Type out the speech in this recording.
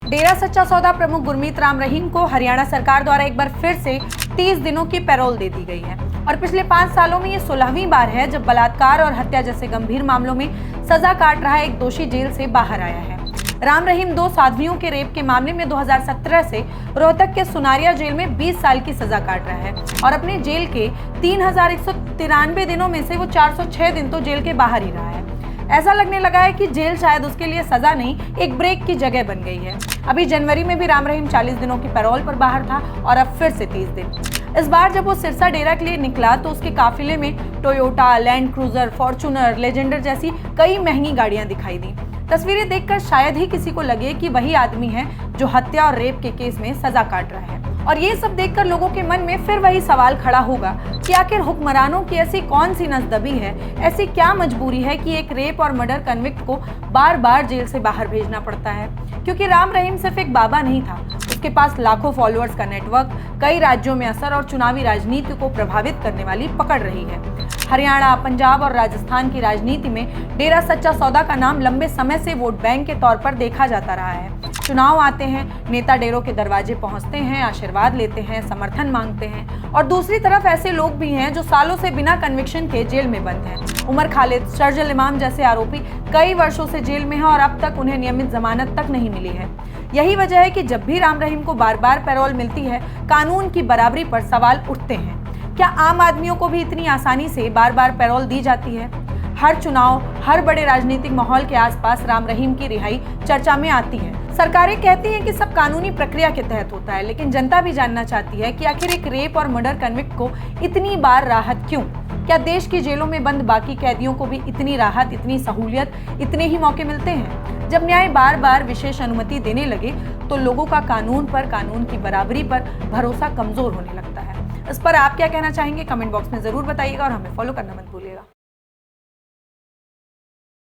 डेरा सच्चा सौदा प्रमुख गुरमीत राम रहीम को हरियाणा सरकार द्वारा एक बार फिर से 30 दिनों की पैरोल दे दी गई है और पिछले 5 सालों में ये 16वीं बार है जब बलात्कार और हत्या जैसे गंभीर मामलों में सजा काट रहा एक दोषी जेल से बाहर आया है। राम रहीम 2 साध्वियों के रेप के मामले में 2017 से रोहतक के सुनारिया जेल में 20 साल की सजा काट रहा है और अपने जेल के 3193 दिनों में से वो 406 दिन तो जेल के बाहर ही रहा है। ऐसा लगने लगा है कि जेल शायद उसके लिए सजा नहीं, एक ब्रेक की जगह बन गई है। अभी जनवरी में भी राम रहीम 40 दिनों की पैरोल पर बाहर था और अब फिर से 30 दिन। इस बार जब वो सिरसा डेरा के लिए निकला तो उसके काफिले में Toyota, land cruiser, Fortuner, Legender जैसी कई महंगी गाड़ियां दिखाई दी। तस्वीरें देखकर शायद ही किसी को लगे कि वही आदमी है जो हत्या और रेप के केस में सजा काट रहा है। और ये सब देखकर लोगों के मन में फिर वही सवाल खड़ा होगा कि आखिर हुक्मरानों की ऐसी कौन सी नस दबी है, ऐसी क्या मजबूरी है कि एक रेप और मर्डर कन्विक्ट को बार बार जेल से बाहर भेजना पड़ता है। क्योंकि राम रहीम सिर्फ एक बाबा नहीं था, उसके पास लाखों फॉलोअर्स का नेटवर्क, कई राज्यों में असर और चुनावी राजनीति को प्रभावित करने वाली पकड़ रही है। हरियाणा, पंजाब और राजस्थान की राजनीति में डेरा सच्चा सौदा का नाम लंबे समय से वोट बैंक के तौर पर देखा जाता रहा है। चुनाव आते हैं, नेता डेरों के दरवाजे पहुंचते हैं, आशीर्वाद लेते हैं, समर्थन मांगते हैं और दूसरी तरफ ऐसे लोग भी हैं जो सालों से बिना कन्विक्शन के जेल में बंद हैं। उमर खालिद, शर्जिल इमाम जैसे आरोपी कई वर्षों से जेल में हैं और अब तक उन्हें नियमित जमानत तक नहीं मिली है। यही वजह है कि जब भी राम रहीम को बार बार पैरोल मिलती है, कानून की बराबरी पर सवाल उठते हैं। क्या आम आदमियों को भी इतनी आसानी से बार बार पैरोल दी जाती है? हर चुनाव, हर बड़े राजनीतिक माहौल के आसपास राम रहीम की रिहाई चर्चा में आती है। सरकारें कहती हैं कि सब कानूनी प्रक्रिया के तहत होता है, लेकिन जनता भी जानना चाहती है कि आखिर एक रेप और मर्डर कन्विक्ट को इतनी बार राहत क्यों? क्या देश की जेलों में बंद बाकी कैदियों को भी इतनी राहत, इतनी सहूलियत, इतने ही मौके मिलते हैं? जब न्याय बार बार विशेष अनुमति देने लगे तो लोगों का कानून पर, कानून की बराबरी पर भरोसा कमजोर होने लगता है। इस पर आप क्या कहना चाहेंगे? कमेंट बॉक्स में जरूर बताइएगा और हमें फॉलो करना मत भूलिएगा।